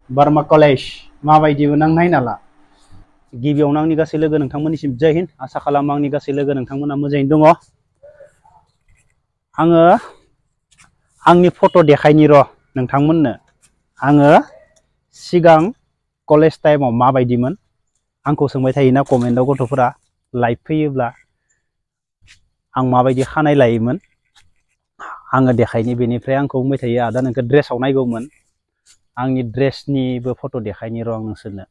Barama college माबायदिमोन आं नायना ला। गिबियावनो आंनि गासै लोगो नोंथांमोननिसिम जय हिन्द। आसा खालामो आंनि गासै लोगो नोंथांमोना मोजाङैनो दङ। आङो आंनि फट' देखायनि र' नोंथांमोननो। आङो सिगां कलेज टाइमाव माबायदिमोन आंखौ सोंबाय थायोना कमेन्टआव गथ'फोरा लाइभ फैयोब्ला आं माबायदि खानाय लायोमोन आङो देखायनि। बेनिफ्राय आंखौ बुंबाय थायो आदा नोंखौ ड्रेसाव नायगौमोन। आंनि ड्रेसनिबो फट' देखायनि र' आं नोंसोरनो।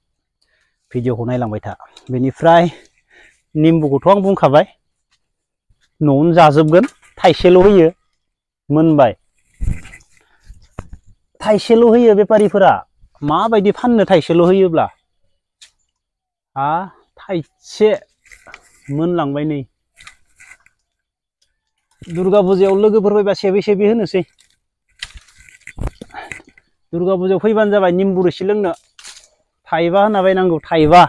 भिडिअखौ नायलांबाय था। बेनिफ्राय निम्बुखौथ' आं बुंखाबाय न'आवनो जाजोबगोन, थाइसेल' होयो मोनबाय। थाइसेल' होयो बेफारिफोरा। माबायदि फाननो थाइसेल' होयोब्ला? थाइसे मोनलांबाय नै। दुर्गा फुजायाव लोगोफोर फैबा सेबै सेबै होनोसै। दुर्गा फुजायाव फैबानो जाबाय निम्बु रोसि लोंनो। थाइबा होना बायनांगौ, थाइबा।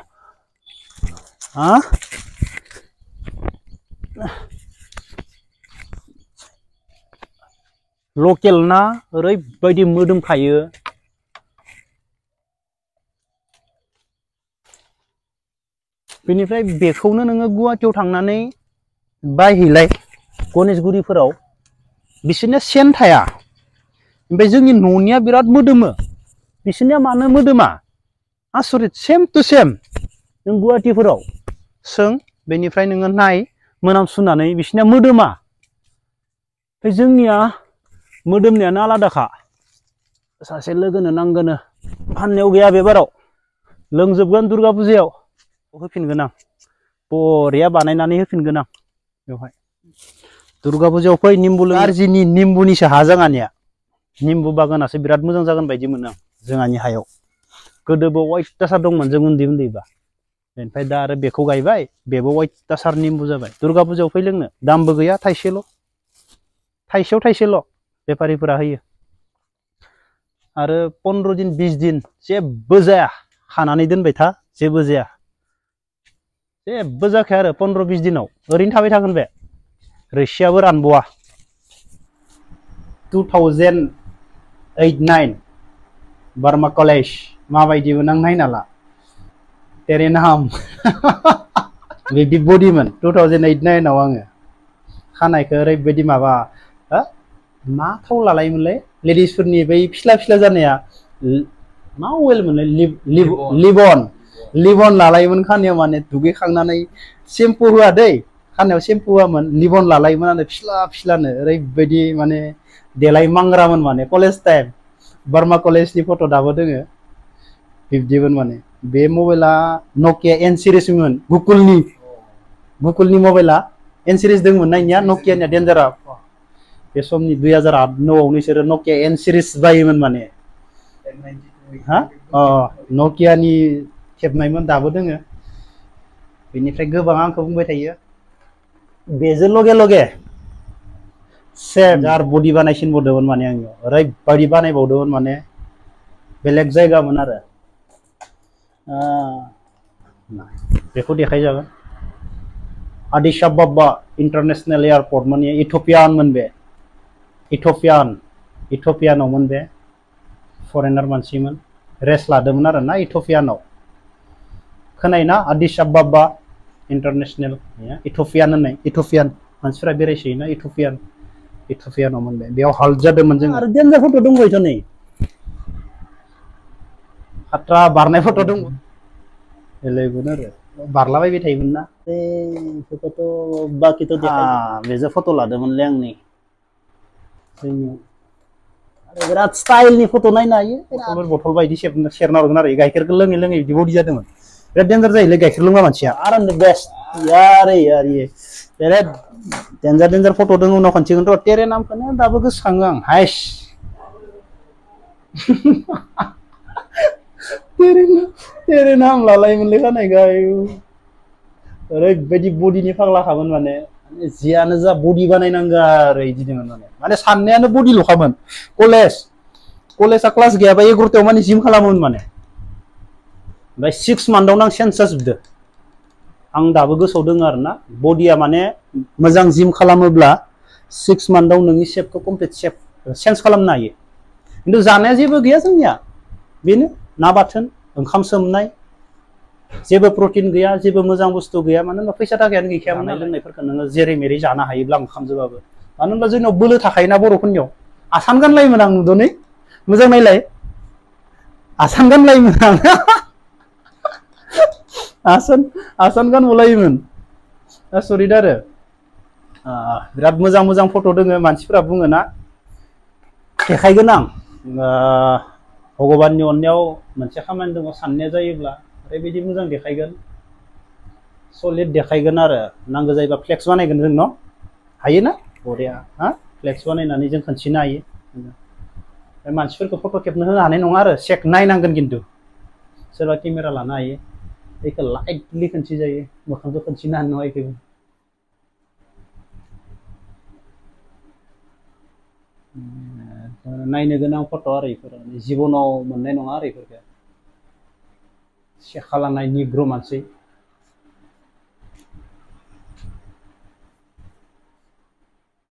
लकेल ना ओरैबायदि मोदोमखायो। बेनिफ्राय बेखौनो नोङो गुवाहाटियाव थांनानै बायहैलाय गणेशगुरिफोराव, बिसोरनिया सेन थाया। ओमफ्राय जोंनि न'निया बिराद मोदोमो। बिसोरनिया मानो मोदोमा? आसरित, सेम टु सेम। नों गुवाहाटिफोराव सों, बेनिफ्राय नोङो नाय मोनामसुनानै बिसोरनिया मोदोमा। ओमफ्राय जोंनिया मोदोमनायानो आलादाखा। सासे लोगोनो नांगोनो, फाननायाव गैया बे बाराव, लोंजोबगोन दुर्गा फुजायाव होफिनगोन आं। बरिया बानायनानै होफिनगोन आं बेवहाय। दुर्गा फुजायाव फै निम्बु लों। गारजिनि निम्बुनिसो हा जोंहानिया। निम्बु बागानासो बिराद मोजां जागोन बायदि मोनो आं जोंहानि हायाव। गोदोबो अयथासार दंमोन जों उन्दै उन्दैबा। बेनिफ्राय दा आरो बेखौ गायबाय, बेबो अयथासार निम्बु जाबाय। दुर्गा फुजायाव फै लोंनो, दामबो गैया, थाइसेल'। थाइसेयाव थाइसेल' बेफारिफोरा होयो। आरो 15 दिन 20 दिन जेबो जाया, खानानै दोनबाय था जेबो जाया। जेबो जाखाया आरो 15-20 दिनाव ओरैनो थाबाय थागोन बे। रोसियाबो रानबावा। 2008-9 बार्मा कलेज माबायदिमोन आं नायना ला। तेरे नाम बिदि बडिमोन 2008-9आव आङो। खानायखौ ओरैबायदि माबा मा थाव लालायोमोनलै लेडिसफोरनि बै फिस्ला फिस्ला जानाया, मा अइल मोनलाय? लिबन लालायोमोन खानायाव। माने दुगैखांनानै सेम्पु होआ दै, खानायाव सेम्पु होआमोन, लिबन लालायोमोन आरो फिस्ला फिस्लानो। ओरैबायदि माने देलाय मांग्रामोन माने कलेज टाइम। बार्मा कलेजनि फट' दाबो दोङो। बिब्दिमोन माने। बे मबाइला नकिया एन सिरिसमोन, गुकुलनि मबाइला एन सिरिस दंमोन ना इनिया, नकियानिया डेन्जारा। बे समनि 2008-9आवनो बिसोरो नकिया एन सिरिस बायोमोन माने। नकियानि खेबनायमोन, दाबो दोङो। बेनिफ्राय गोबाङा आंखौ बुंबाय थायो बेजों लगे लगे सेम जार बडि बानायसिनबावदोंमोन माने आंनियाव। ओरैबायदि बानायबावदोंमोन माने बेलेग जायगामोन आरो। बेखौ देखायजागोन। आदिस आबाबा इन्टारनेसनेल एयारपर्ट माने इथ'पियानमोन बे। इथ'पियानावमोन बे। फरेनार मानसिमोन, रेस्ट लादोंमोन आरो ना इथ'पियानाव। खोनायोना आदिस आबाबा इन्टारनेसनेल, इथ'पियान होननाय। इथ'पियान मानसिफोरा बेरायसोयोना, इथ'पियानावमोन बे। बेयाव हाल्ट जादोंमोन जों। आरो डेन्जार फट' दंबायथ' नै, खाट्रा बारनाय फट' दङ। बेलेगमोन आरो बारलाबायबाय थायोमोन ना। बेफोरखौथ' बाखिथ' बेजों फट' लादोंमोनलै आं नै जोंनियाव। बिराद स्टाइलनि फट' नायनो हायो। बथल बायदि सेरना हरगोन आरो गाइखेरखौ लोङै लोङै बिदि बडि जादोंमोन। बिराद डेन्जार जायोलै गाइखेर लोंग्रा मानसिया। आरो बेस्ट यार बिराद डेन्जार फट' दङ। उनाव खनसेखौथ' तेरे नामखौनो दाबो गोसोखाङो आं। हायस तेरे नाम लालायोमोनलै खानायखौ। ओरैबायदि बडिनि फाग्लाखामोन माने। जियानो जा बडि बानायनांगौ आरो बिदिमोन माने साननायानो बडिल'खामोन। कलेजा क्लास गैयाबा 11थायाव माने जिम खालामोमोन माने। ओमफ्राय 6 मान्थआवनो आं चेन्ज जाजोबदो। आं दाबो गोसोआव दङ आरो ना, बडिया माने मोजां जिम खालामोब्ला 6 मान्थआव नोंनि शेपखौ कमप्लिट चेन्ज खालामनो हायो। खिन्थु जानाया जेबो गैया जोंनिया, बेनो ना बाथोन ओंखाम सोमनाय जेबो प्रटिन गैया जेबो मोजां बुस्थु गैया मानो होनबा फैसा थाखायानो गैखायामोन नालाय लोंनायफोरखौ नोङो जेरै मेरै जानो हायोब्ला ओंखामजोबाबो मानो होनबा जोंनाव बोलो थाखायोना बर'फोरनियाव आसान गानलायोमोन आं नुदोंनै मोजां नायलाय आसान गानलायोमोन आं आसान गानबावलायोमोन आसरित आरो बिराद मोजां मोजां फट' दोङो मानसिफोरा बुङो ना देखायगोन आं भगबाननि अननायाव मोनसे खामानि दङ साननाया जायोब्ला ओरैबायदि मोजां देखायगोन सलिड देखायगोन आरो नांगौ जायोबा फ्लेक्स बानायगोन जों न' हायोना बरिया हा फ्लेक्स बानायनानै जों खिन्थिनो हायो मानसिफोरखौ फट' खेबनो होनो हानाय नङा आरो चेक नायनांगोन खिन्थु सोरबा केमेरा लानो हायो बेखौ लाइटलि खिन्थिजायो मोखांखौ खिन्थिनो हानाय नङा बेखौबो नायनो गोनां फट' आरो बेफोरो जिबनाव मोननाय नङा आरो बेफोरखौ सेक खालामनाय निग्र' मानसि